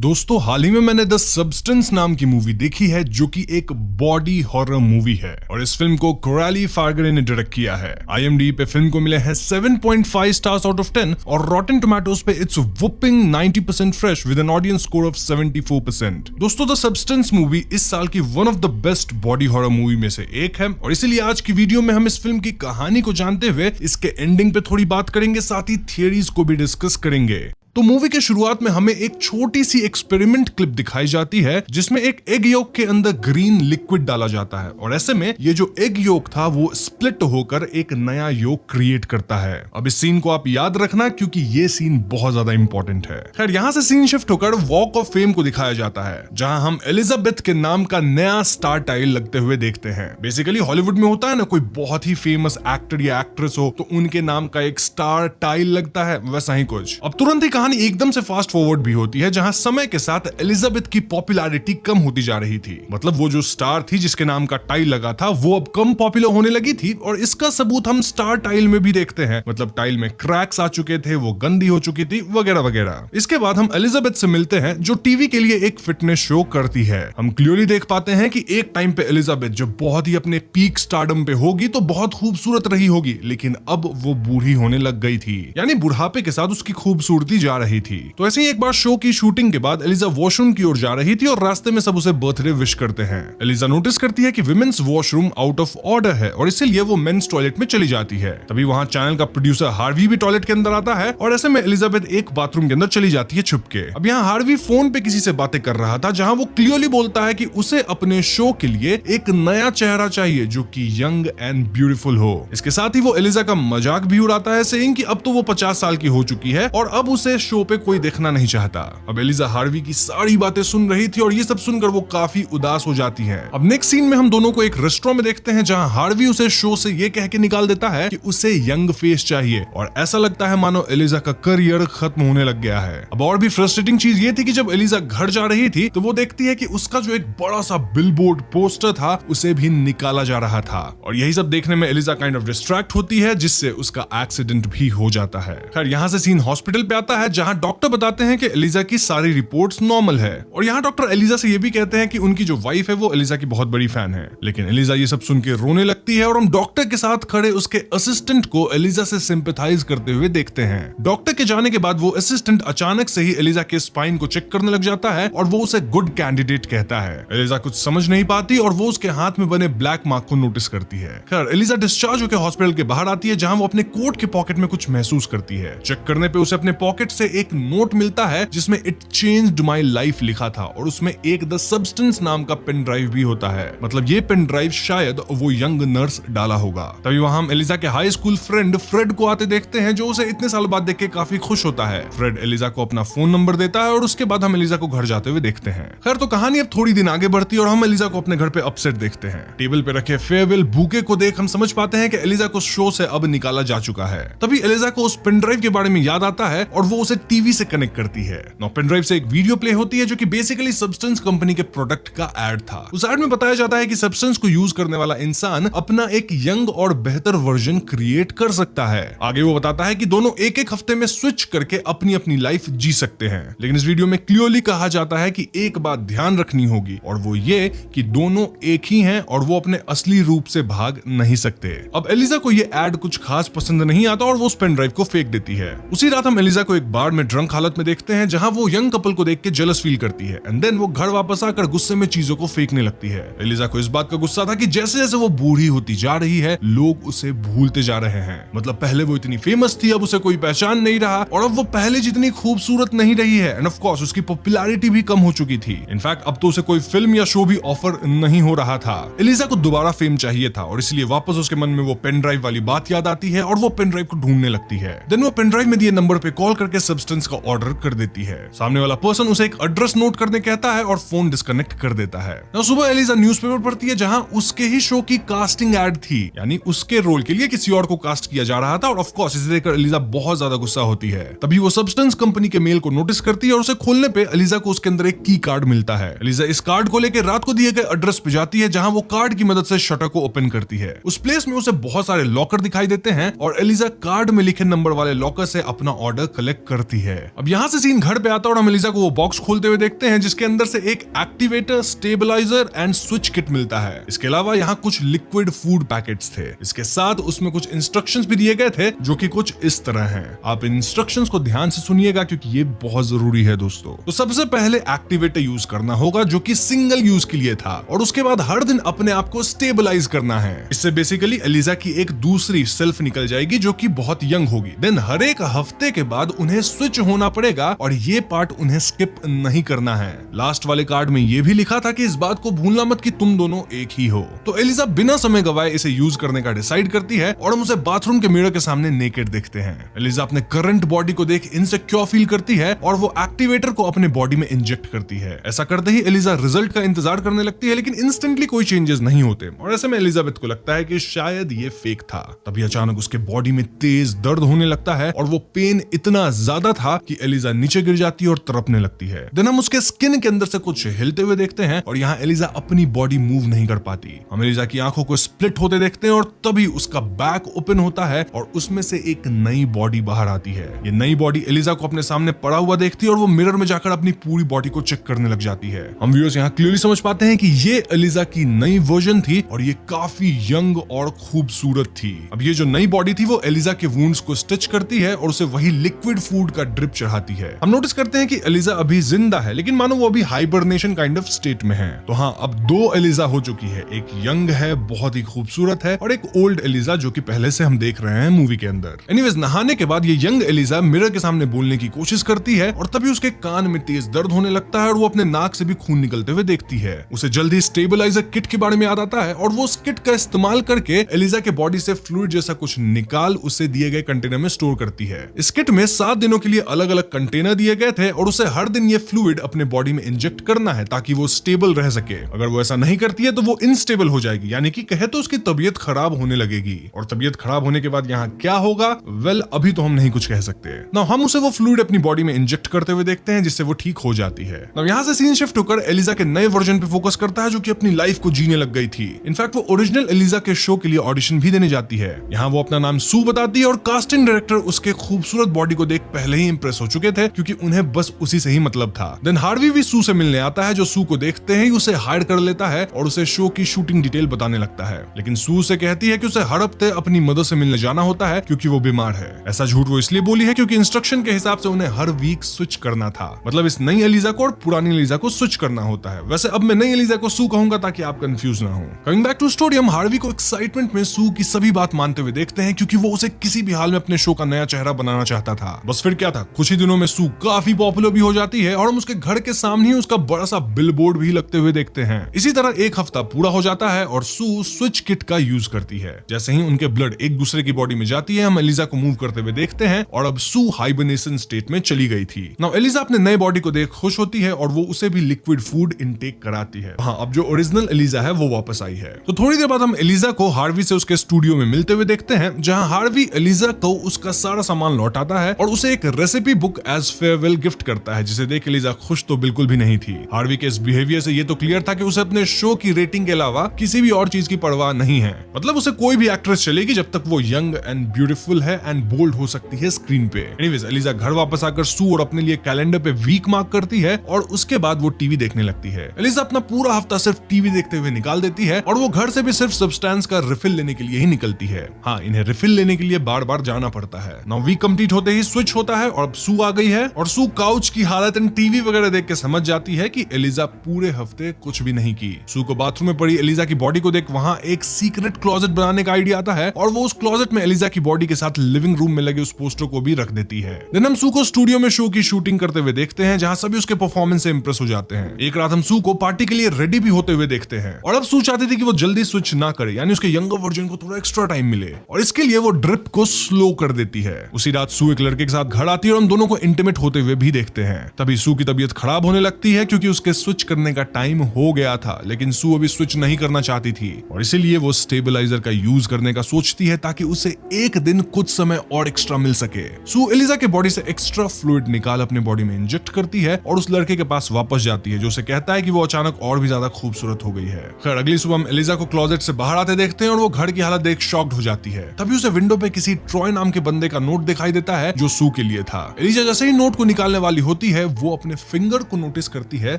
दोस्तों हाल ही में मैंने द सब्सटेंस नाम की मूवी देखी है जो कि एक बॉडी हॉरर मूवी है और इस फिल्म को कोराली फार्गरे ने डायरेक्ट किया है। IMDb पे फिल्म को मिले हैं 7.5 स्टार्स आउट ऑफ 10 और रॉटेन टोमेटोज पे it's whopping 90% fresh with an audience score of 74%। दोस्तों द सब्सटेंस मूवी इस साल की one of the best body horror movie में से एक है और इसीलिए आज की वीडियो में हम इस फिल्म की कहानी को जानते हुए इसके एंडिंग पे थोड़ी बात करेंगे, साथ ही थियरीज को भी डिस्कस करेंगे। तो मूवी के शुरुआत में हमें एक छोटी सी एक्सपेरिमेंट क्लिप दिखाई जाती है जिसमें एक एग योक के अंदर ग्रीन लिक्विड डाला जाता है और ऐसे में ये जो एग योक था वो स्प्लिट होकर एक नया योक क्रिएट करता है। अब इस सीन को आप याद रखना क्योंकि ये सीन बहुत ज्यादा इंपॉर्टेंट है। खैर यहाँ से सीन शिफ्ट होकर वॉक ऑफ फेम को दिखाया जाता है जहाँ हम एलिजाबेथ के नाम का नया स्टार टाइल लगते हुए देखते हैं। बेसिकली हॉलीवुड में होता है ना, कोई बहुत ही फेमस एक्टर या एक्ट्रेस हो तो उनके नाम का एक स्टार टाइल लगता है, वैसा ही कुछ। अब तुरंत ही कहानी एकदम से फास्ट फॉरवर्ड भी होती है जहां समय के साथ एलिजाबेथ की पॉपुलैरिटी कम होती जा रही थी। मतलब वो जो स्टार थी जिसके नाम का टाइल लगा था वो अब कम पॉपुलर होने लगी थी और इसका सबूत हम स्टार टाइल में भी देखते हैं। मतलब टाइल में क्रैक्स आ चुके थे, वो गंदी हो चुकी थी वगैरह वगैरह। इसके बाद हम एलिजाबेथ से मिलते हैं जो टीवी के लिए एक फिटनेस शो करती है। हम क्लियरली देख पाते हैं कि एक टाइम पे एलिजाबेथ जब बहुत ही अपने पीक स्टारडम पे होगी तो बहुत खूबसूरत रही होगी, लेकिन अब वो बूढ़ी होने लग गई थी, यानी बुढ़ापे के साथ उसकी खूबसूरती जा रही थी। तो ऐसे ही एक बार शो की शूटिंग के बाद एलिजा वॉशरूम की ओर जा रही थी और रास्ते में सब उसे बर्थडे विश करते हैं। एलिजा नोटिस करती है कि women's washroom out of order है और इसीलिए वो मेंस टॉयलेट में चली जाती है। तभी वहां चैनल का प्रोड्यूसर हार्वी भी टॉयलेट के अंदर आता है और ऐसे में एलिजाबेथ एक बाथरूम के अंदर चली जाती है छुप के। अब यहाँ हार्वी फोन पे किसी से बातें कर रहा था जहाँ वो क्लियरली बोलता है कि उसे अपने शो के लिए एक नया चेहरा चाहिए जो कि यंग एंड ब्यूटीफुल हो। इसके साथ ही वो एलिजा का मजाक भी उड़ाता है सेइंग कि अब तो वो 50 साल की हो चुकी है और अब उसे शो पे कोई देखना नहीं चाहता। अब एलिजा हार्वी की सारी बातें सुन रही थी और ये सब सुनकर वो काफी उदास हो जाती है। अब नेक्स्ट सीन में हम दोनों को एक रेस्टोरेंट में देखते हैं जहां हार्वी उसे शो से ये कह के निकाल देता है कि उसे यंग फेस चाहिए और ऐसा लगता है मानो एलिजा का करियर खत्म होने लग गया है। अब और भी फ्रस्ट्रेटिंग चीज ये थी कि जब एलिजा घर जा रही थी तो वो देखती है कि उसका जो एक बड़ा सा बिलबोर्ड पोस्टर था उसे भी निकाला जा रहा था और यही सब देखने में एलिजा काइंड ऑफ डिस्ट्रैक्ट होती है जिससे उसका एक्सीडेंट भी हो जाता है। खैर यहाँ से सीन हॉस्पिटल पे आता है जहाँ डॉक्टर बताते हैं कि एलिजा की सारी रिपोर्ट्स नॉर्मल है और यहाँ डॉक्टर एलिजा से ये भी कहते हैं कि उनकी जो वाइफ है वो एलिजा की बहुत बड़ी फैन है। लेकिन एलिजा ये सब सुन के रोने लगती है और हम डॉक्टर के साथ खड़े उसके असिस्टेंट को एलिजा से सिंपैथाइज करते हुए देखते हैं। डॉक्टर के जाने के बाद वो असिस्टेंट अचानक से ही एलिजा के स्पाइन को चेक करने लग जाता है और वो उसे गुड कैंडिडेट कहता है। एलिजा कुछ समझ नहीं पाती और वो उसके हाथ में बने ब्लैक मार्क को नोटिस करती है। खैर एलिजा डिस्चार्ज होकर हॉस्पिटल के बाहर आती है जहाँ वो अपने कोट के पॉकेट में कुछ महसूस करती है। चेक करने पे उसे अपने पॉकेट से एक नोट मिलता है जिसमें इट चेंज्ड माय लाइफ लिखा था और उसमें एक द सब्सटेंस नाम का पेन ड्राइव भी होता है। मतलब ये पेन ड्राइव शायद वो यंग नर्स डाला होगा। तभी वहां हम एलिजा के हाई स्कूल फ्रेंड फ्रेड को आते देखते हैं जो उसे इतने साल बाद देख के काफी खुश होता है। फ्रेड एलिजा को अपना फोन नंबर देता है और उसके बाद हम एलिजा को घर जाते हुए देखते हैं। खैर तो कहानी अब थोड़ी दिन आगे बढ़ती है और हम एलिजा को अपने घर पे अपसेट देखते हैं। टेबल पे रखे फेयरवेल बुके को देख हम समझ पाते हैं कि एलिजा को शो से अब निकाला जा चुका है। तभी एलिजा को उस पेन ड्राइव के बारे में याद आता है और वो उसे टीवी से कनेक्ट करती है। पेन ड्राइव से एक वीडियो प्ले होती है जो कि बेसिकली सब्सटेंस कंपनी के प्रोडक्ट का एड था। उस एड में बताया जाता है कि सब्सटेंस को यूज करने वाला इंसान अपना एक यंग और बेहतर वर्जन क्रिएट कर सकता है। आगे वो बताता है कि दोनों एक एक हफ्ते में स्विच करके अपनी अपनी लाइफ जी सकते हैं। लेकिन इस वीडियो में क्लियरली कहा जाता है कि एक बात ध्यान रखनी होगी और वो ये कि दोनों एक ही हैं और वो अपने असली रूप से भाग नहीं सकते। अब एलिजा को ये एड कुछ खास पसंद नहीं आता और वो उस पेन ड्राइव को फेंक देती है। उसी रात हम एलिजा को एक बार में ड्रंक हालत में देखते हैं जहां वो यंग कपल को देख के जेलस फील करती है एंड देन वो घर वापस आकर गुस्से में चीजों को फेंकने लगती है। एलिजा को इस बात का गुस्सा था कि जैसे जैसे वो बूढ़ी होती जा रही है लोग उसे भूलते जा रहे हैं। मतलब पहले वो इतनी फेमस थी, अब उसे कोई पहचान नहीं रहा और अब वो पहले जितनी खूबसूरत नहीं रही है एंड ऑफ कोर्स उसकी पॉपुलैरिटी भी कम हो चुकी थी। इनफैक्ट अब तो उसे कोई फिल्म या शो भी ऑफर नहीं हो रहा था। एलिजा को दोबारा फेम चाहिए था और इसलिए वापस उसके मन में वो पेन ड्राइव वाली बात याद आती है और वो पेन ड्राइव को ढूंढने लगती है। देन वो पेन ड्राइव में दिए नंबर पे कॉल करके सब्सटेंस का ऑर्डर कर देती है। सामने वाला पर्सन उसे एक एड्रेस नोट करने कहता है और फोन डिस्कनेक्ट कर देता है। सुबह एलिजा न्यूज़पेपर पढ़ती है जहां उसके ही शो की कास्टिंग एड थी, यानी उसके रोल के लिए किसी और को कास्ट किया जा रहा था और ऑफ कोर्स इसे देखकर एलिजा बहुत ज्यादा गुस्सा होती है। तभी वो सब्सटेंस कंपनी के मेल को नोटिस करती है और उसे खोलने पे एलिजा को उसके अंदर एक की कार्ड मिलता है। एलिजा इस कार्ड को लेकर रात को दिए गए एड्रेस पे जाती है जहां वो कार्ड की मदद से शटर को ओपन करती है। उस प्लेस में उसे बहुत सारे लॉकर दिखाई देते हैं और एलिजा कार्ड में लिखे नंबर वाले लॉकर से अपना ऑर्डर कलेक्ट करती है। अब यहाँ से सीन घर पे आता है और हम एलिजा को वो बॉक्स खोलते हुए देखते हैं जिसके अंदर से एक activator, stabiliser and switch kit मिलता है। इसके अलावा यहाँ कुछ लिक्विड फूड पैकेट्स थे। इसके साथ उसमें कुछ इंस्ट्रक्शंस भी दिए गए थे जो कि कुछ इस तरह हैं। आप इन इंस्ट्रक्शंस को ध्यान से सुनिएगा क्योंकि ये बहुत जरूरी है दोस्तों। तो सबसे पहले एक्टिवेटर यूज करना होगा जो कि सिंगल यूज के लिए था, और उसके बाद हर दिन अपने आप को स्टेबलाइज करना है। इससे बेसिकली एलिजा की एक दूसरी सेल्फ निकल जाएगी जो कि बहुत यंग होगी। देन हर एक हफ्ते के बाद उन्हें स्विच होना पड़ेगा और ये पार्ट उन्हें स्किप नहीं करना है। लास्ट वाले कार्ड में ये भी लिखा था कि इस बात को भूलना मत कि तुम दोनों एक ही हो। तो एलिजा बिना समय गवाए इसे यूज करने का डिसाइड करती है और हम उसे बाथरूम के मिरर के सामने नेकेड देखते हैं। एलिजा अपने करंट बॉडी को देख इनसिक्योर फील करती है और वो एक्टिवेटर को अपने बॉडी में इंजेक्ट करती है। ऐसा करते ही एलिजा रिजल्ट का इंतजार करने लगती है, लेकिन इंस्टेंटली कोई चेंजेस नहीं होते और ऐसे में एलिजाबेथ को लगता है कि शायद ये फेक था। तभी अचानक उसके बॉडी में तेज दर्द होने लगता है और वो पेन इतना ज्यादा था कि एलिजा नीचे गिर जाती है और तड़पने लगती है। देन हम उसके स्किन के अंदर से कुछ हिलते हुए देखते हैं और यहाँ एलिजा अपनी बॉडी मूव नहीं कर पाती। हम एलिजा की आंखों को स्प्लिट होते देखते हैं और तभी उसका बैक ओपन होता है और उसमें से एक नई बॉडी बाहर आती है। ये नई बॉडी एलिजा को अपने सामने पड़ा हुआ देखती है और वो मिरर में जाकर अपनी पूरी बॉडी को चेक करने लग जाती है। हम व्यूअर्स यहाँ क्लियरली समझ पाते हैं कि ये एलिजा की नई वर्जन थी और ये काफी यंग और खूबसूरत थी। अब ये जो नई बॉडी थी वो एलिजा के वुंड्स को स्टिच करती है और उसे वही लिक्विड फूड का ड्रिप चढ़ाती है। हम नोटिस करते हैं कि एलिजा अभी जिंदा है, लेकिन मानो वो अभी हाइबरनेशन काइंड ऑफ स्टेट में है। तो हाँ, अब दो एलिजा हो चुकी है, एक यंग है, बहुत ही खूबसूरत है, और एक ओल्ड एलिजा जो कि पहले से हम देख रहे हैं मूवी के अंदर। एनीवेज, नहाने के बाद ये यंग एलिजा मिरर के सामने बोलने की कोशिश करती है और तभी उसके कान में तेज दर्द होने लगता है और वो अपने नाक से भी खून निकलते हुए देखती है। उसे जल्दी स्टेबलाइजर किट के बारे में याद आता है और वो उस किट का इस्तेमाल करके एलिजा के बॉडी से फ्लूइड जैसा कुछ निकाल उसे दिए गए कंटेनर में स्टोर करती है। इस किट में 7 दिनों के लिए अलग अलग कंटेनर दिए गए थे और उसे हर दिन ये फ्लूइड अपने बॉडी में इंजेक्ट करना है ताकि वो स्टेबल रह सके। अगर वो ऐसा नहीं करती है तो वो इनस्टेबल हो जाएगी, यानी कि कहे तो उसकी तबीयत खराब होने लगेगी। और तबीयत खराब होने के बाद यहाँ क्या होगा, वेल अभी तो हम नहीं कुछ कह सकते। ना हम उसे वो फ्लूइड अपनी बॉडी में इंजेक्ट करते हुए देखते हैं जिससे वो ठीक हो जाती है। अब यहाँ से सीन शिफ्ट होकर एलिजा के नए वर्जन पे फोकस करता है जो कि अपनी लाइफ को जीने लग गई थी। इनफैक्ट वो ओरिजिनल एलिजा के शो के लिए ऑडिशन भी देने जाती है। यहाँ वो अपना नाम सू बताती है और कास्टिंग डायरेक्टर उसके खूबसूरत बॉडी को देख पहले ही इंप्रेस हो चुके थे क्योंकि उन्हें बस उसी से ही मतलब था। देन हार्वी भी सू से मिलने आता है जो सू को देखते ही उसे हायर कर लेता है और उसे शो की शूटिंग डिटेल बताने लगता है, लेकिन सू से कहती है कि उसे हर हफ्ते अपनी मदर से मिलने जाना होता है क्योंकि वो बीमार है। ऐसा झूठ वो इसलिए बोली है क्योंकि इंस्ट्रक्शन के हिसाब से उन्हें हर वीक स्विच करना था, मतलब इस नई एलिजा को और पुरानी एलिजा को स्विच करना होता है। वैसे अब मैं नई एलिजा को सू कहूंगा ताकि आप कंफ्यूज ना हो। कमिंग बैक टू स्टोरी, हम हार्वी को एक्साइटमेंट में सू की सभी बात मानते हुए देखते हैं क्योंकि वो उसे किसी भी हाल में अपने शो का नया चेहरा बनाना चाहता था। बस फिर क्या था, कुछ ही दिनों में सू काफी पॉपुलर भी हो जाती है और हम उसके घर के सामने ही उसका बड़ा सा बिलबोर्ड भी लगते हुए देखते हैं। इसी तरह एक हफ्ता पूरा हो जाता है और सू स्विच किट का यूज करती है। जैसे ही उनके ब्लड एक दूसरे की बॉडी में जाती है, हम एलिजा को मूव करते हुए देखते हैं और अब सू हाइबरनेशन स्टेट में चली गई थी। नाउ एलिजा अपने नए बॉडी को देख खुश होती है और वो उसे भी लिक्विड फूड इनटेक कराती है। हाँ, अब जो ओरिजिनल एलिजा है वो वापस आई है। तो थोड़ी देर बाद हम एलिजा को हार्वी से उसके स्टूडियो में मिलते हुए देखते हैं जहां हार्वी एलिजा को उसका सारा सामान लौटाता है और उसे एक recipe book as farewell gift करता है, जिसे देख एलिजा खुश तो बिल्कुल भी नहीं थी। हार्वी के इस बिहेवियर से ये तो क्लियर था कि उसे अपने शो की रेटिंग के अलावा किसी भी और चीज की परवाह नहीं है। मतलब उसे कोई भी एक्ट्रेस चलेगी जब तक वो यंग एंड ब्यूटीफुल है एंड बोल्ड हो सकती है स्क्रीन पे। एनीवेज, एलिजा घर वापस आकर सू और अपने लिए कैलेंडर पे वीक मार्क करती है और उसके बाद वो टीवी देखने लगती है। एलिजा अपना पूरा हफ्ता सिर्फ टीवी देखते हुए निकाल देती है और वो घर से भी सिर्फ सब्सटेंस का रिफिल लेने के लिए ही निकलती है। हाँ, इन्हें रिफिल लेने के लिए बार बार जाना पड़ता है। नाउ वीक कंप्लीट होते ही स्विच होता है और अब सू आ गई है और सू काउच की हालत एंड टीवी वगैरह देख के समझ जाती है कि एलिजा पूरे हफ्ते कुछ भी नहीं की। सू को बाथरूम में पड़ी एलिजा की बॉडी को देख वहां एक सीक्रेट क्लोजेट बनाने का आइडिया आता है और वो उस क्लोजेट में एलिजा की बॉडी के साथ लिविंग रूम में लगे उस पोस्टर को भी रख देती है। देन हम सू को स्टूडियो में शो की शूटिंग करते हुए देखते हैं जहां सभी उसके परफॉर्मेंस से इंप्रेस हो जाते हैं। एक रात हम सू को पार्टी के लिए रेडी भी होते हुए देखते हैं और अब सू चाहती थी कि वो जल्दी स्विच ना करे, यानी उसके यंगर वर्जन को थोड़ा एक्स्ट्रा टाइम मिले, और इसके लिए वो ड्रिप को स्लो कर देती है। उसी रात सू एक लड़के के साथ घर आती है और हम दोनों को इंटीमेट होते हुए भी देखते हैं। तभी सू की तबीयत खराब होने लगती है क्योंकि उसके स्विच करने का टाइम हो गया था, लेकिन सू अभी स्विच नहीं करना चाहती थी और इसीलिए वो स्टेबलाइजर का यूज करने का सोचती है ताकि उसे एक दिन कुछ समय और एक्स्ट्रा मिल सके। सू एलिजा के बॉडी से एक्स्ट्रा फ्लूइड निकाल अपने बॉडी में इंजेक्ट करती है और उस लड़के के पास वापस जाती है जो उसे कहता है कि वो अचानक और भी ज्यादा खूबसूरत हो गई है। खैर, अगली सुबह हम एलिजा को क्लोजेट से बाहर आते देखते हैं और वो घर की हालत देख शॉक्ड हो जाती है। तभी उसे विंडो पे किसी ट्रॉय नाम के बंदे का नोट दिखाई देता है जो सू के के लिए था। एलिजा जैसे ही नोट को निकालने वाली होती है वो अपने फिंगर को नोटिस करती है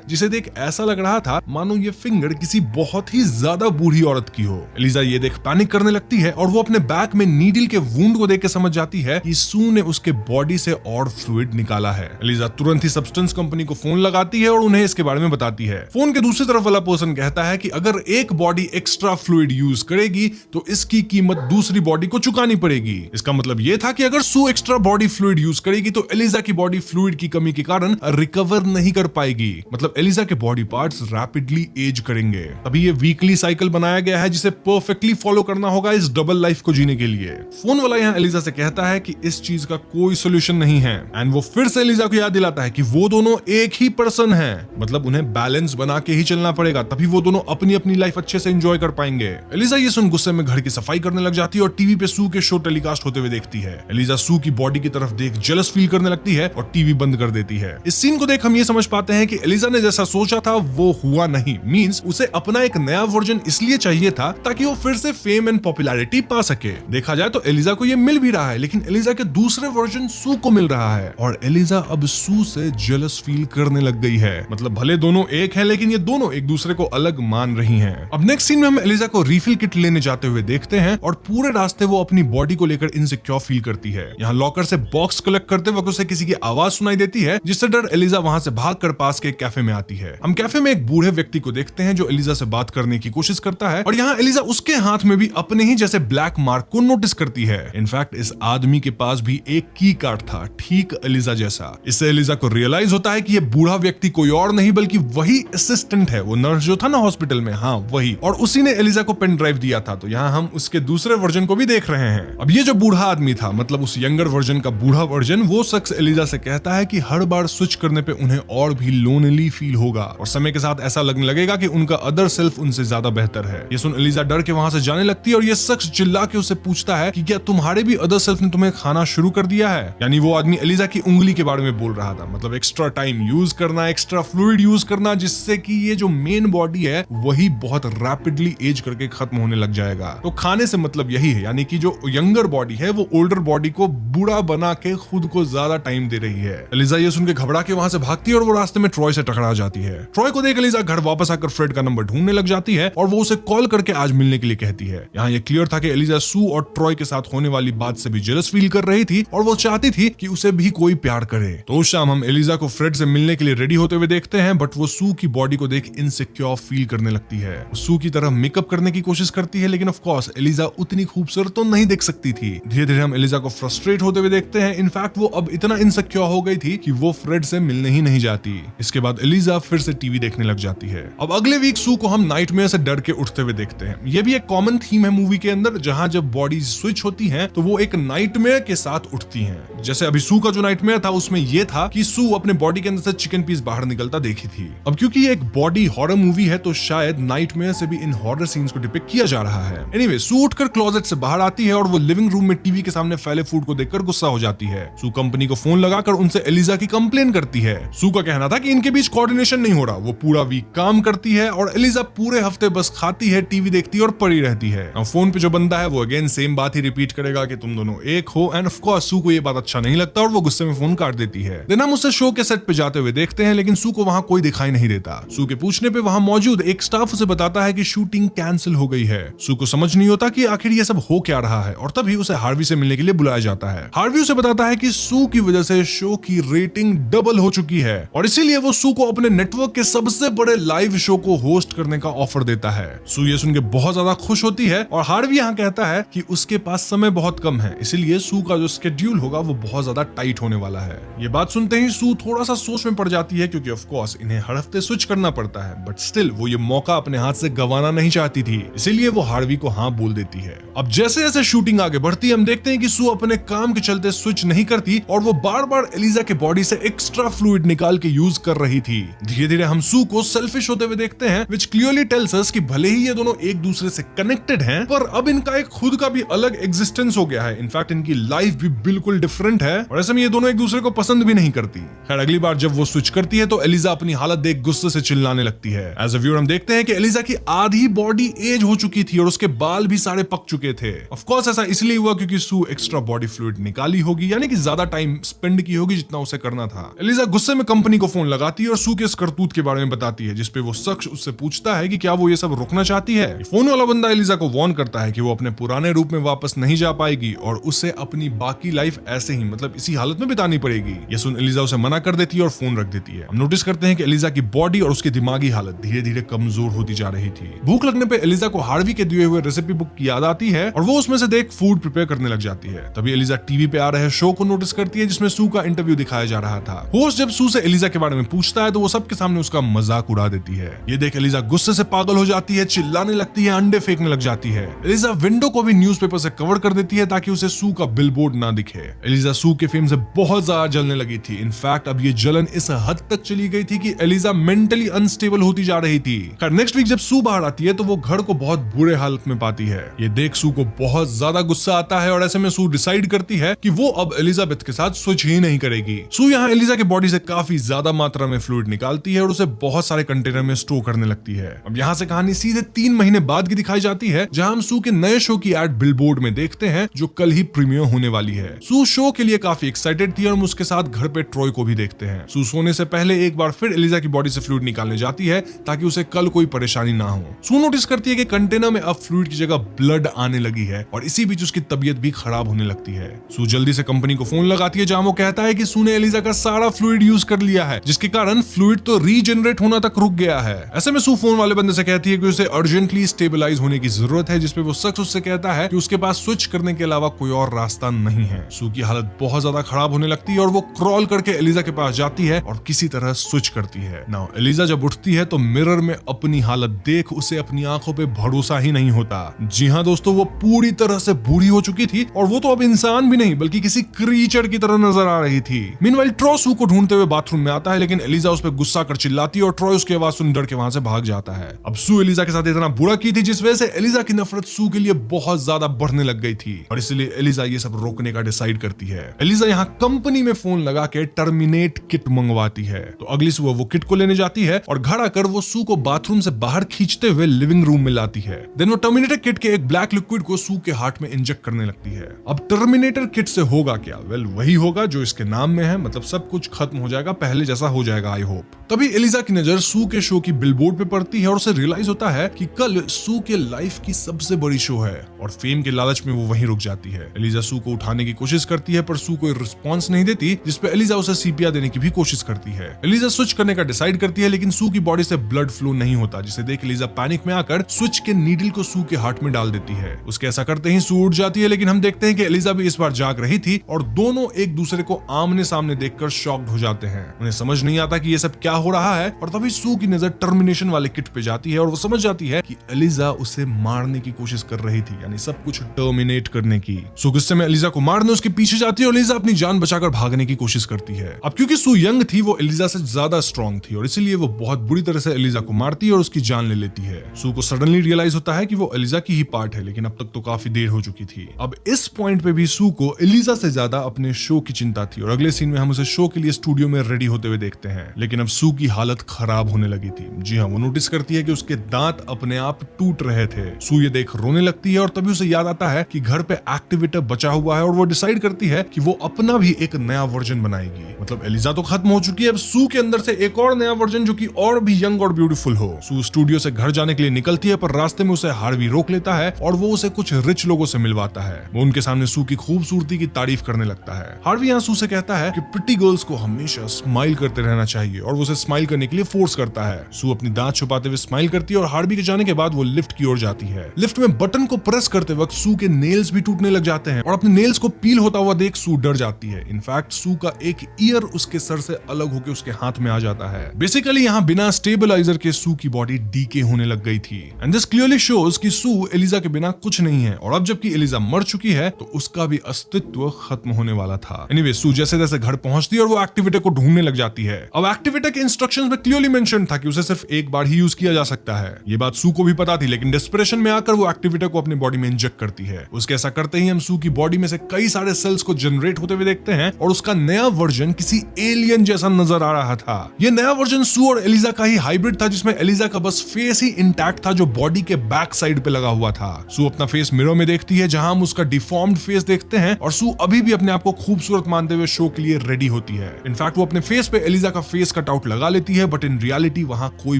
जिसे देख ऐसा लग रहा था मानो ये फिंगर किसी बहुत ही ज्यादा बूढ़ी औरत की हो। एलिजा ये देख पैनिक करने लगती है और वो अपने बैक में नीडल के वुंड को देख के समझ जाती है कि सू ने उसके बॉडी से और फ्लूइड निकाला है। एलिजा तुरंत ही सब्सटेंस कंपनी को फोन लगाती है और उन्हें इसके बारे में बताती है। फोन के दूसरी तरफ वाला पर्सन कहता है कि अगर एक बॉडी एक्स्ट्रा फ्लूइड यूज करेगी तो इसकी कीमत दूसरी बॉडी को चुकानी पड़ेगी। इसका मतलब यह था कि अगर सू एक्स्ट्रा बॉडी फ्लूइड यूज करेगी तो एलिजा की बॉडी फ्लूइड की कमी के कारण रिकवर नहीं कर पाएगी। मतलब एलिजा के बॉडी पार्ट्स रैपिडली एज करेंगे। तभी ये वीकली साइकिल बनाया गया है जिसे परफेक्टली फॉलो करना होगा इस डबल लाइफ को जीने के लिए। फोन वाला यहाँ एलिजा से कहता है कि इस चीज का कोई सोल्यूशन नहीं है एंड वो फिर से एलिजा को याद दिलाता है कि वो दोनों एक ही पर्सन हैं। मतलब उन्हें बैलेंस बना के ही चलना पड़ेगा तभी वो दोनों अपनी अपनी लाइफ अच्छे से एंजॉय कर पाएंगे। एलिजा ये सुन गुस्से में घर की सफाई करने लग जाती है और टीवी पे सू के शो टेलीकास्ट होते हुए देखती है। एलिजा सू की बॉडी की तरफ देख जेलस फील करने लगती है और टीवी बंद कर देती है। इस सीन को देख हम ये समझ पाते हैं कि एलिजा ने जैसा सोचा था वो हुआ नहीं। मींस उसे अपना एक नया वर्जन इसलिए चाहिए था ताकि वो फिर से फेम एंड पॉपुलैरिटी पा सके। देखा जाए तो एलिजा को ये मिल भी रहा है लेकिन एलिजा के दूसरे वर्जन सू को मिल रहा है और एलिजा अब सू से जेलस फील करने लग गई है। मतलब भले दोनों एक है लेकिन ये दोनों एक दूसरे को अलग मान रही हैं। अब नेक्स्ट सीन में हम एलिजा को रिफिल किट लेने जाते हुए देखते हैं और पूरे रास्ते वो अपनी बॉडी को लेकर इनसिक्योर फील करती है। यहाँ लॉकर से बॉक्स कलेक्ट करते वक्त उसे किसी की आवाज सुनाई देती है जिससे डर एलिजा वहां से भागकर पास के कैफे में आती है। हम कैफे में एक बूढ़े व्यक्ति को देखते हैं जो एलिजा से बात करने की कोशिश करता है और यहाँ एलिजा उसके हाथ में भी अपने ही जैसे ब्लैक मार्क को नोटिस करती है। इनफैक्ट इस आदमी के पास भी एक की कार्ड था ठीक एलिजा जैसा। इससे एलिजा को रियलाइज होता है कि ये बूढ़ा व्यक्ति कोई और नहीं बल्कि वही असिस्टेंट है, वो नर्स जो था ना हॉस्पिटल में, हाँ वही, और उसी ने एलिजा को पेन ड्राइव दिया था। तो यहाँ हम उसके दूसरे वर्जन को भी देख रहे हैं। अब ये जो बूढ़ा आदमी था मतलब उस यंगर वर्जन का बूढ़ा वर्जन, वो शख्स एलिजा से कहता है कि हर बार स्विच करने पे उन्हें और भी लोनली फील होगा और समय के साथ ऐसा लगने लगेगा कि उनका अदर सेल्फ उनसे ज्यादा बेहतर है। ये सुन एलिजा डर के वहां से जाने लगती है और ये शख्स चिल्ला के उससे पूछता है कि क्या तुम्हारे भी अदर सेल्फ ने तुम्हें खाना शुरू कर दिया है। यानी वो आदमी एलिजा की उंगली के बारे में बोल रहा था। मतलब एक्स्ट्रा टाइम यूज करना, एक्स्ट्रा फ्लूइड यूज करना जिससे कि ये जो मेन बॉडी है वही बहुत रैपिडली एज करके खत्म होने लग जाएगा। तो खाने से मतलब यही है, यानी कि जो यंगर बॉडी है वो ओल्डर बॉडी को बूढ़ा बना के खुद को ज्यादा टाइम दे रही है। एलिजा ये सुन के घबरा के वहां से भागती है और वो रास्ते में ट्रॉय से टकरा जाती है। ट्रॉय को देख एलिजा घर वापस आकर फ्रेड का नंबर ढूंढने लग जाती है और वो उसे कॉल करके आज मिलने के लिए कहती है। यहाँ ये क्लियर था कि एलिजा सू और ट्रॉय के साथ होने वाली बात से भी जेलस फील कर रही थी और वो चाहती थी कि उसे भी कोई प्यार करे। तो उस शाम हम एलिजा को फ्रेड से मिलने के लिए रेडी होते हुए देखते हैं बट वो सू की बॉडी को देख इनसिक्योर फील करने लगती है। सू की तरह मेकअप करने की कोशिश करती है लेकिन ऑफ कोर्स एलिजा उतनी खूबसूरत तो नहीं देख सकती थी। धीरे धीरे हम एलिजा को फ्रस्ट्रेट होते हुए देखते हैं। इनफैक्ट वो अब इतना इनसिक्योर हो गई थी कि वो फ्रेड से मिलने ही नहीं जाती। इसके बाद एलिजा फिर से टीवी देखने लग जाती है। अब अगले वीक सू को हम नाइटमेयर से डर के उठते हुए देखते हैं। ये भी एक कॉमन थीम है मूवी के अंदर, जहां जब बॉडीज स्विच होती हैं तो वो एक नाइटमेयर के साथ उठती हैं। जैसे अभी सू का जो नाइटमेयर था उसमें ये था कि सू अपने बॉडी के अंदर से चिकन पीस बाहर निकलता देखी थी। अब क्योंकि ये एक बॉडी हॉरर मूवी है तो शायद नाइटमेयर से भी इन हॉरर सीन्स को डिपिक्ट किया जा रहा है। एनीवे सू उठकर क्लोजेट से बाहर आती है और वो लिविंग रूम में टीवी के सामने फैले फूड को देखकर गुस्सा हो जाती है। सू कंपनी को फोन लगाकर उनसे एलिजा की कंप्लेन करती है। सू का कहना था कि इनके बीच कोऑर्डिनेशन नहीं हो रहा। वो पूरा वीक काम करती है और एलिजा पूरे हफ्ते बस खाती है, टीवी देखती है और पड़ी रहती है। अब फोन पे जो बंदा है वो अगेन सेम बात ही रिपीट करेगा कि तुम दोनों एक हो एंड ऑफ कोर्स सू को ये बात अच्छा नहीं लगता और वो गुस्से में फोन काट देती है। देन हम उसे शो के सेट पे जाते हुए देखते हैं लेकिन सू को वहां कोई दिखाई नहीं देता। सू के पूछने पे वहां मौजूद एक स्टाफ उसे बताता है कि शूटिंग कैंसिल हो गई है। सू को समझ नहीं होता कि आखिर ये सब हो क्या रहा है और तभी उसे हार्वी से मिलने के लिए बुलाया जाता है। हार्वी उसे बताता है कि सू की वजह से शो की रेटिंग डबल हो चुकी है और इसीलिए वो सू को अपने नेटवर्क के सबसे बड़े लाइव शो को होस्ट करने का ऑफर देता है। सू ये सुन के बहुत ज्यादा खुश होती है और हार्वी यहाँ कहता है कि उसके पास समय बहुत कम है, इसीलिए सू का जो स्केड्यूल होगा वो बहुत ज्यादा टाइट होने वाला है। ये बात सुनते ही सू थोड़ा सा सोच में पड़ जाती है क्योंकि ऑफ कोर्स इन्हें हर हफ्ते स्विच करना पड़ता है बट स्टिल वो ये मौका अपने हाथ से गंवाना नहीं चाहती थी, इसीलिए वो हार्वी को हाँ बोल देती है। अब जैसे जैसे शूटिंग आगे बढ़ती है हम देखते हैं कि सू अपने काम के चलते स्विच नहीं करती और वो बार बार एलिजा के बॉडी से एक्स्ट्रा फ्लूइड निकाल के यूज कर रही थी। धीरे धीरे हम सू को सेल्फिश होते हुए देखते हैं विच क्लियरली टेल्स अस कि भले ही ये दोनों एक दूसरे से कनेक्टेड हैं पर अब इनका एक खुद का भी अलग एग्जिस्टेंस हो गया है। इनफैक्ट इनकी लाइफ भी बिल्कुल डिफरेंट मोमेंट है और ऐसे में ये दोनों एक दूसरे को पसंद भी नहीं करती। खैर अगली बार जब वो स्विच करती है तो एलिजा अपनी हालत देख गुस्से से चिल्लाने लगती है। एज अ व्यूअर हम देखते हैं कि एलिजा की आधी बॉडी एज हो चुकी थी और उसके बाल भी सारे पक चुके थे। ऑफ कोर्स ऐसा इसलिए हुआ क्योंकि सू एक्स्ट्रा बॉडी फ्लूइड निकाली होगी, यानी कि ज्यादा टाइम स्पेंड की होगी जितना उसे करना था। एलिजा गुस्से में कंपनी को फोन लगाती है और सू के इस करतूत के बारे में बताती है, जिसपे वो शख्स उससे पूछता है कि क्या वो ये सब रुकना चाहती है। फोन वाला बंदा एलिजा को वार्न करता है कि वो अपने पुराने रूप में वापस नहीं जा पाएगी और उसे अपनी बाकी लाइफ ऐसे ही मतलब इसी हालत में बितानी पड़ेगी। ये सुन एलिजा उसे मना कर देती है और फोन रख देती है। हम नोटिस करते हैं कि एलिजा की बॉडी और उसकी दिमागी हालत धीरे धीरे कमजोर होती जा रही थी। भूख लगने पे एलिजा को हार्वी के दिए हुए रेसिपी बुक की याद आती है और वो उसमें से देख फूड प्रिपेयर करने लग जाती है। तभी एलिजा टीवी पे आ रहे शो को नोटिस करती है जिसमें सू का इंटरव्यू दिखाया जा रहा था। होस्ट जब सू से एलिजा के बारे में पूछता है तो वो सबके सामने उसका मजाक उड़ा देती है। ये देख एलिजा गुस्से से पागल हो जाती है, चिल्लाने लगती है, अंडे फेंकने लग जाती है। एलिजा विंडो को भी न्यूज़पेपर से कवर कर देती है ताकि उसे सू का बिलबोर्ड ना दिखे। एलिजा सू के फेम से बहुत ज्यादा जलने लगी थी। इनफैक्ट अब ये जलन इस हद तक चली गई थी कि एलिजा मेंटली अनस्टेबल होती जा रही थी। नेक्स्ट वीक जब सू बाहर आती है तो वो घर को बहुत बुरे हालत में पाती है। ये देख सू को बहुत ज्यादा गुस्सा आता है और ऐसे में सू डिसाइड करती है कि वो अब एलिजाबेथ के साथ स्विच ही नहीं करेगी। सू यहाँ एलिजा के बॉडी से काफी ज्यादा मात्रा में फ्लूइड निकालती है और उसे बहुत सारे कंटेनर में स्टोर करने लगती है। अब यहाँ से कहानी सीधे 3 महीने बाद की दिखाई जाती है, जहां हम सू के नए शो की एड बिलबोर्ड में देखते हैं जो कल ही प्रीमियर होने वाली है। सू शो के लिए काफी एक्साइटेड थी और हम उसके साथ घर पे ट्रॉय को भी देखते हैं। सू सोने से पहले एक बार फिर एलिजा की बॉडी से फ्लूइड निकालने जाती है ताकि उसे कल कोई परेशानी ना हो। सू नोटिस करती है कि कंटेनर में अब फ्लूइड की जगह ब्लड आने लगी है और इसी बीच उसकी तबीयत भी खराब होने लगती है। सू जल्दी से कंपनी को फोन लगाती है जहां वो कहता है कि सू ने एलिजा का सारा फ्लूइड यूज कर लिया है, जिसके कारण फ्लूइड तो रीजनरेट होना तक रुक गया है। ऐसे में सू फोन वाले बंदे से कहती है कि उसे अर्जेंटली स्टेबलाइज होने की जरूरत है, जिसपे वो शख्स उससे कहता है कि उसके पास स्विच करने के अलावा कोई और रास्ता नहीं है। सू की हालत बहुत ज्यादा खराब होने लगती है और वो क्रॉल करके एलिजा के पास जाती है और किसी तरह स्विच करती है। नाउ एलिजा जब उठती है तो मिरर में अपनी हालत देख उसे अपनी आंखों पे भरोसा ही नहीं होता। जी हाँ दोस्तों, वो पूरी तरह से बूढ़ी हो चुकी थी और वो तो अब इंसान भी नहीं बल्कि किसी क्रीचर की तरह नजर आ रही थी। मीनवाइल ट्रॉय सू को ढूंढते हुए बाथरूम में आता है, लेकिन एलिजा उस पर गुस्सा कर चिल्लाती है और ट्रॉय उसकी आवाज सुन डर के वहां से भाग जाता है। अब सू एलिजा के साथ इतना बुरा की थी जिस वजह से एलिजा की नफरत सू के लिए बहुत ज्यादा बढ़ने लग गई थी और इसलिए एलिजा ये सब रोकने का डिसाइड करती है। एलिजा यहाँ कंपनी में फोन लगा के टर्मिनेट किट मंगवाती है। तो अगली सुबह वो किट को लेने जाती है और घर आकर वो सू को बाथरूम से बाहर खींचते हुए लिविंग रूम में लाती है। देन वो टर्मिनेटर किट के एक ब्लैक लिक्विड को सू के हार्ट में इंजेक्ट करने लगती है। अब टर्मिनेटर किट से होगा क्या? वेल वही होगा जो इसके नाम में है, मतलब सब कुछ खत्म हो जाएगा, पहले जैसा हो जाएगा आई होप। तभी एलिजा की नजर सू के शो की बिलबोर्ड पे पड़ती है और उसे रियलाइज होता है कि कल सू के लाइफ की सबसे बड़ी शो है और फेम के लालच में वो वहीं रुक जाती है। एलिजा सू को उठाने की कोशिश करती है पर सू कोई रिस्पॉन्स नहीं देती, जिसपे एलिजा उसे सीपीआर देने की भी कोशिश करती है। एलिजा स्विच करने का डिसाइड करती है लेकिन सू की बॉडी से ब्लड फ्लो नहीं होता, जिसे देख एलिजा पैनिक में आकर स्विच के नीडल को सू के हार्ट में डाल देती है। उसके ऐसा करते ही सू उठ जाती है, लेकिन हम देखते हैं कि एलिजा भी इस बार जाग रही थी और दोनों एक दूसरे को आमने सामने देखकर शॉक्ड हो जाते हैं। उन्हें समझ नहीं आता कि ये सब क्या हो रहा है और तभी सू की नजर टर्मिनेशन वाले किट पे जाती है और वो समझ जाती है कि एलिजा उसे मारने की कोशिश कर रही थी, यानी सब कुछ टर्मिनेट करने की। सू गुस्से में एलिजा को मारने उसके पीछे जाती है और एलिजा अपनी जान बचाकर भागने की कोशिश करती है। अब क्योंकि सू यंग थी वो एलिजा से ज्यादा स्ट्रॉन्ग थी और इसीलिए वो बहुत बुरी तरह से एलिजा को मारती है और उसकी जान ले लेती है। सू को सडनली रियलाइज होता है कि वो एलिजा की ही पार्ट है, लेकिन अब तक तो काफी देर हो चुकी थी। अब इस पॉइंट पे भी सू को एलिजा से ज्यादा अपने शो की चिंता थी और अगले सीन में हम उसे शो के लिए स्टूडियो में रेडी होते हुए देखते हैं। लेकिन अब सू की हालत खराब होने लगी थी। जी हाँ, वो नोटिस करती है कि उसके दांत अपने आप टूट रहे थे। सू ये देख रोने लगती है और तभी उसे याद आता है कि घर पे एक्टिवेटर बचा हुआ है और वो डिसाइड करती है कि वो अपना भी एक नया वर्जन बनाएगी। मतलब एलिजा तो खत्म हो चुकी है, अब सू के अंदर से एक और नया वर्जन जो कि और भी यंग और ब्यूटीफुल हो। सू स्टूडियो से घर जाने के लिए निकलती है पर रास्ते में उसे हार्वी रोक लेता है और वो उसे कुछ रिच लोगों से मिलवाता है। वो उनके सामने सू की खूबसूरती की तारीफ करने लगता है। हार्वी यहाँ सू से कहता है कि प्रिटी गर्ल्स को हमेशा स्माइल करते रहना चाहिए और वो उसे स्माइल करने के लिए फोर्स करता है। सू अपनी दांत छुपाते हुए स्माइल करती है और हार्वी के जाने के बाद वो लिफ्ट की ओर जाती है। लिफ्ट में बटन को प्रेस करते वक्त सू के नेल्स भी टूटने लग जाते हैं और अपने नेल्स को पील होता हुआ देख सू डर जाती है। इनफैक्ट सू का एक ईयर उसके सर से अलग होकर उसके हाथ में आ जाता है। बेसिकली यहाँ बिना स्टेबलाइजर के सू की बॉडी डीके होने लग गई थी एंड दिस क्लियरली शोज कि सू एलिजा के बिना कुछ नहीं है और अब जबकि एलिजा मर चुकी है तो उसका भी अस्तित्व खत्म होने वाला था। एनीवे सू जैसे जैसे घर पहुंचती है और वो एक्टिवेटर को ढूंढने लग जाती है। अब एक्टिवेटर के इंस्ट्रक्शंस में क्लियरली मेंशन था कि उसे सिर्फ एक बार ही यूज किया जा सकता है। ये बात सू को भी पता थी, लेकिन डेस्परेशन में आकर वो एक्टिवेटर को अपनी बॉडी में इंजेक्ट करती है। उसके ऐसा करते ही हम सू की बॉडी में से कई सारे सेल्स को को जनरेट होते हुए देखते हैं और उसका नया वर्जन किसी एलियन जैसा नजर आ रहा था। ये नया वर्जन सू और एलिजा का ही हाइब्रिड था, जिसमें एलिजा का बस फेस ही इंटैक्ट था जो बॉडी के बैक साइड पे लगा हुआ था। सू अपना फेस मिरर में देखती है जहां हम उसका डिफॉर्म्ड फेस देखते हैं और सू अभी भी अपने आप को खूबसूरत मानते हुए शो के लिए रेडी होती है। इनफैक्ट वो अपने फेस पे एलिजा का फेस कट आउट लगा लेती है, बट इन रियलिटी वहां कोई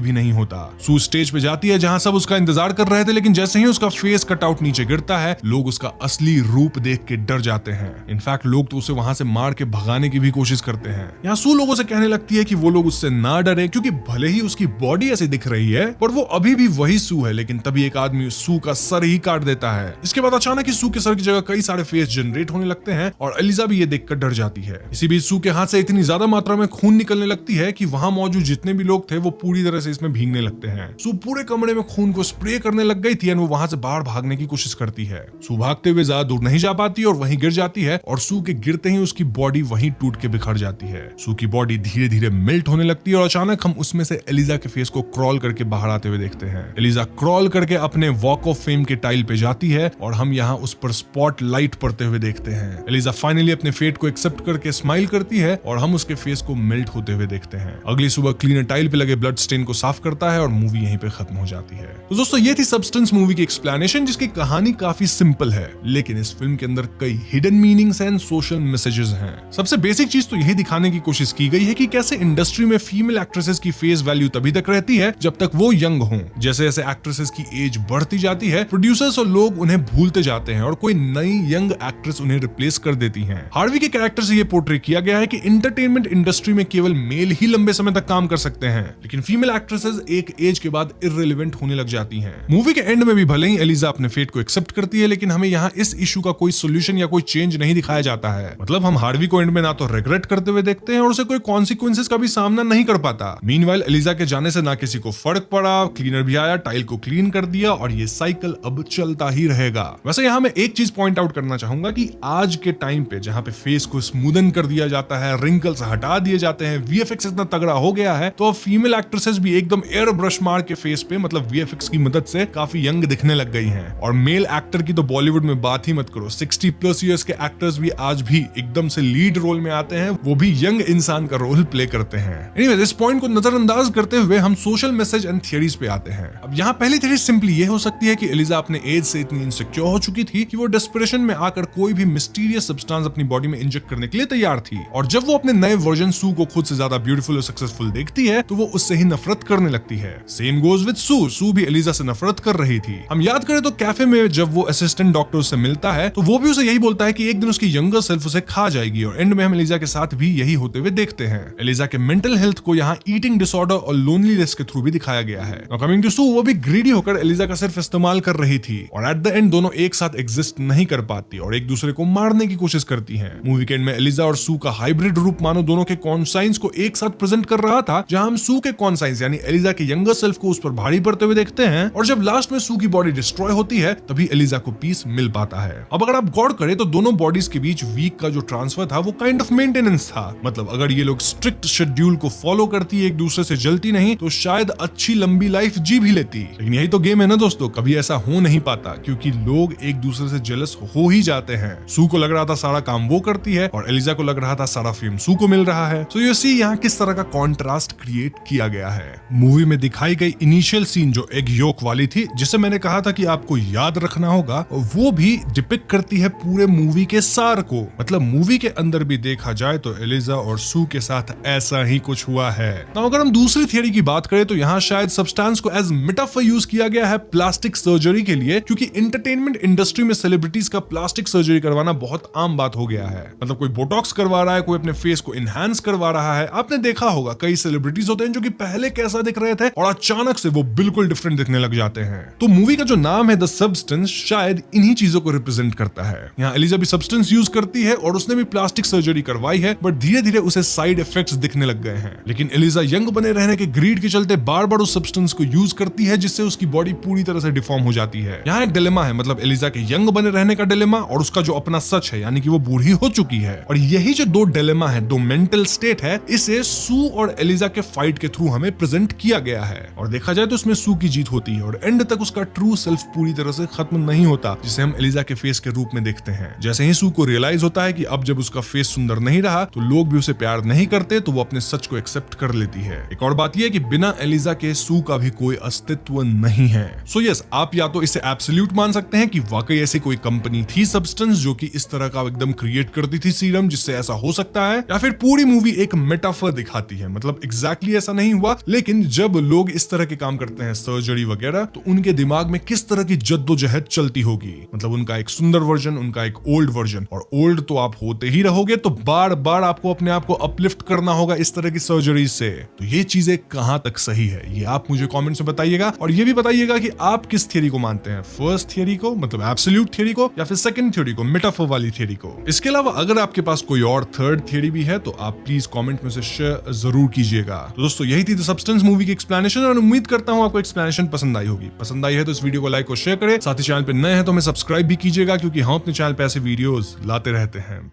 भी नहीं होता। सू स्टेज पे जाती है जहां सब उसका इंतजार कर रहे थे, लेकिन जैसे ही उसका फेस कट आउट नीचे गिरता है लोग उसका असली रूप देख के डर जाते हैं। इनफैक्ट लोग तो उसे वहां से मार के भगाने की भी कोशिश करते हैं। यहाँ सू लोगों से कहने लगती है कि वो लोग उससे ना डरे, क्योंकि भले ही उसकी बॉडी ऐसी दिख रही है पर वो अभी भी वही सू है। लेकिन तभी एक आदमी सू का सर ही काट देता है। इसके बाद अचानक ही सू के सर की जगह कई सारे फेस जनरेट होने लगते हैं और एलिजा भी ये देखकर डर जाती है। इसी बीच सू के हाथ से इतनी ज्यादा मात्रा में खून निकलने लगती है कि वहां मौजूद जितने भी लोग थे वो पूरी तरह से इसमें भीगने लगते हैं। सू पूरे कमरे में खून को स्प्रे करने लग गई थी और वो वहां से बाहर भागने की कोशिश करती है। सू भागते हुए ज्यादा दूर नहीं जा पाती और वहीं गिर जाती है और सू के गिरते ही उसकी बॉडी वहीं टूट के बिखर जाती है। सू की बॉडी धीरे धीरे मेल्ट होने लगती है और अचानक हम उसमें से एलिजा के फेस को क्रॉल करके बाहर आते हुए देखते हैं। एलिजा क्रॉल करके अपने वॉक ऑफ फेम के टाइल पे जाती है और हम यहाँ उस पर स्पॉट लाइट पड़ते हुए देखते हैं। एलिजा फाइनली अपने फेट को एक्सेप्ट करके स्माइल करती है और हम उसके फेस को मेल्ट होते हुए देखते हैं। अगली सुबह क्लीनर टाइल पे लगे ब्लड स्टेन को साफ करता है और मूवी यहीं पे खत्म हो जाती है। तो दोस्तों ये थी सब्सटेंस मूवी की एक्सप्लेनेशन, जिसकी कहानी काफी सिंपल है, लेकिन इस फिल्म के अंदर कई hidden meanings and social messages हैं। सबसे बेसिक चीज तो यही दिखाने की कोशिश की गई है कि कैसे इंडस्ट्री में फीमेल एक्ट्रेसेस की फेस वैल्यू तभी तक रहती है जब तक वो यंग हों। जैसे जैसे एक्ट्रेसेस की एज बढ़ती जाती है, प्रोड्यूसर्स और लोग उन्हें भूलते जाते हैं और कोई नई यंग एक्ट्रेस उन्हें रिप्लेस कर देती हैं। हार्वी के कैरेक्टर से ये पोर्ट्रे किया गया है कि इंटरटेनमेंट इंडस्ट्री में केवल मेल ही लंबे समय तक काम कर सकते हैं, लेकिन फीमेल एक्ट्रेसेस एक एज के बाद इररिलेवेंट होने लग जाती हैं। मूवी के एंड में भी भले ही एलिजा अपने फेट को एक्सेप्ट करती है, लेकिन हमें यहाँ इस इशू का कोई सोल्यूशन या कोई चेंज नहीं दिखाया जाता है। मतलब हम हार्वी को एंड में ना तो रिग्रेट करते हुए देखते हैं और उसे कोई कॉन्सिक्वेंसेस का भी सामना नहीं कर पाता। मीनवाइल एलिजा के जाने से ना किसी को फर्क पड़ा, क्लीनर भी आया, टाइल को क्लीन कर दिया और ये साइकिल अब चलता ही रहेगा। वैसे यहाँ मैं एक चीज पॉइंट आउट करना चाहूंगा कि आज के टाइम पे जहाँ पे फेस को स्मूदन कर दिया जाता है, रिंकल्स हटा दिए जाते हैं, वीएफएक्स इतना तगड़ा हो गया है, तो अब फीमेल एक्ट्रेसेस भी एकदम एयर ब्रश मार के फेस पे मतलब वीएफएक्स की मदद से काफी यंग दिखने लग गई हैं। और मेल एक्टर की तो बॉलीवुड में बात ही मत करो, 60+ ईयर्स के एक्टर्स भी आज भी एकदम से लीड रोल में आते हैं, वो भी यंग इंसान का रोल प्ले करते हैं। एनीवेज, इस पॉइंट को नजरअंदाज करते हुए हम सोशल मैसेज एंड थियरीज पे आते हैं। अब यहाँ पहली थियरी सिंपली ये हो सकती है कि एलिजा अपने एज से इतनी इनसिक्योर हो चुकी थी कि वो डेस्परेशन में आकर कोई भी मिस्टीरियस सब्सटेंस अपनी बॉडी में इंजेक्ट करने के लिए तैयार थी, और जब वो अपने नए वर्जन सू को खुद से ज्यादा ब्यूटीफुल और सक्सेसफुल देखती है तो वो उससे ही नफरत करने लगती है। सेम गोज विद सू, सू भी एलिजा से नफरत कर रही थी। हम याद करें तो कैफे में जब वो असिस्टेंट डॉक्टर से मिलता है तो वो भी उसे यही बोलता है कि एक दिन उसकी यंगर सेल्फ उसे खा जाएगी, और एंड में हम एलिजा के साथ भी यही होते हुए देखते हैं। एलिजा के मेंटल हेल्थ को यहाँ ईटिंग डिसऑर्डर और लोनलीनेस के थ्रू भी दिखाया गया है। कमिंग टू सू, वो भी ग्रीडी होकर एलिजा का सिर्फ इस्तेमाल कर रही थी और एट द एंड दोनों एक साथ एग्जिस्ट नहीं कर पाती और एक दूसरे को मारने की कोशिश करती हैं। मूवी के एंड में एलिजा और सू का हाइब्रिड रूप मानो दोनों के कॉन्साइंस को एक साथ प्रेजेंट कर रहा था, जहां हम सू के कॉन्साइंस यानी एलिजा के यंगर सेल्फ को उस पर भारी पड़ते हुए देखते हैं, और जब लास्ट में सू की बॉडी डिस्ट्रॉय होती है तभी एलिजा को पीस मिल पाता है। अब अगर आप गौर करें तो दोनों बॉडीज के बीच वीक का जो ट्रांसफर था वो काइंड ऑफ मेंटेनेंस था। मतलब अगर ये लोग स्ट्रिक्ट शेड्यूल को फॉलो करती, एक दूसरे से जलती नहीं, तो शायद अच्छी लंबी लाइफ जी भी लेती। लेकिन यही तो गेम है ना दोस्तों, कभी ऐसा हो नहीं पाता क्योंकि लोग एक दूसरे से जेलस हो ही जाते हैं। सू को लग रहा था सारा काम वो करती है और एलिजा को लग रहा था सारा फेम सू को मिल रहा है। सो यू सी यहाँ किस तरह का कॉन्ट्रास्ट क्रिएट किया गया है। मूवी में दिखाई गई इनिशियल सीन जो एग योक वाली थी, जिसे मैंने कहा था कि आपको याद रखना होगा, वो भी डिपिक्ट करती है पूरे मूवी के सार को। मतलब मूवी के अंदर भी देखा जाए तो एलिजा और सू के साथ ऐसा ही कुछ हुआ है। तो अगर हम दूसरी थियरी की बात करें तो यहाँ शायद सब्सटेंस को एज मेटाफर यूज किया गया है प्लास्टिक सर्जरी के लिए, क्योंकि एंटरटेनमेंट इंडस्ट्री में सेलिब्रिटीज का प्लास्टिक सर्जरी करवाना बहुत आम बात हो गया है। मतलब कोई बोटॉक्स करवा रहा है, कोई अपने फेस को इनहैंस करवा रहा है। आपने देखा होगा कई सेलिब्रिटीज होते हैं जो कि पहले कैसा दिख रहे थे और अचानक से वो बिल्कुल डिफरेंट दिखने लग जाते हैं। तो मूवी का जो नाम है द सब्सटेंस शायद इन्हीं चीजों को रिप्रेजेंट करता है। यहाँ एलिजा भी सब्सटेंस यूज करती है और उसने भी प्लास्टिक सर्जरी करवाई है, बट धीरे धीरे उसे साइड इफेक्ट्स दिखने लग गए हैं। लेकिन एलिजा यंग बने रहने के ग्रीड के चलते बार बार उस सब्सटेंस को यूज करती है, जिससे उसकी बॉडी पूरी तरह से डिफॉर्म हो जाती है। यहाँ एक डिलेमा है, मतलब एलिजा के यंग बने रहने का डिलेमा और उसका जो अपना सच है यानी कि वो बूढ़ी हो चुकी है। और यही जो दो डिलेमा है, दो मेंटल स्टेट है, इसे सू और एलिजा के फाइट के थ्रू हमें प्रेजेंट किया गया है। और देखा जाए तो उसमें सू की जीत होती है और एंड तक उसका ट्रू सेल्फ पूरी तरह से खत्म नहीं होता, जिसे हम एलिजा के फेस के रूप में देखते हैं। जैसे ही सू को उसको रियलाइज होता है कि अब जब उसका फेस सुंदर नहीं रहा तो लोग भी उसे प्यार नहीं करते, तो वो अपने सच को एक्सेप्ट कर लेती है। एक और बात यह है कि बिना एलिजा के सू का भी कोई अस्तित्व नहीं है। सो यस, आप या तो इसे एब्सोल्यूट मान सकते हैं कि वाकई ऐसी कोई कंपनी थी सब्सटेंस जो कि इस तरह का एकदम क्रिएट करती थी सीरम जिससे ऐसा हो सकता है, या फिर पूरी मूवी एक मेटाफर दिखाती है। मतलब एग्जैक्टली ऐसा नहीं हुआ, लेकिन जब लोग इस तरह के काम करते हैं सर्जरी वगैरह, तो उनके दिमाग में किस तरह की जद्दोजहद चलती होगी। मतलब उनका एक सुंदर वर्जन, उनका एक ओल्ड वर्जन, और ओल्ड तो आप होते ही रहोगे, तो बार बार आपको अपने आप को अपलिफ्ट करना होगा इस तरह की सर्जरी से। तो ये चीजें कहां तक सही है, ये आप मुझे कमेंट्स में बताइएगा। और ये भी बताइएगा कि आप किस थियरी को मानते हैं, फर्स्ट थियरी को मतलब एब्सोल्यूट थियरी को, या फिर सेकंड थियरी को मेटाफर वाली थियरी को। इसके अलावा अगर आपके पास कोई और थर्ड थियरी भी है तो आप प्लीज कमेंट में से शेयर जरूर कीजिएगा। तो दोस्तों यही थी द सब्सटेंस मूवी की एक्सप्लेनेशन, और उम्मीद करता हूं आपको एक्सप्लेनेशन पसंद आई होगी। पसंद आई है तो इस वीडियो को लाइक और शेयर करें, साथ ही चैनल पे नए हैं तो हमें सब्सक्राइब भी कीजिएगा, क्योंकि हम अपने चैनल पे ऐसे वीडियोस लाते रहते हैं।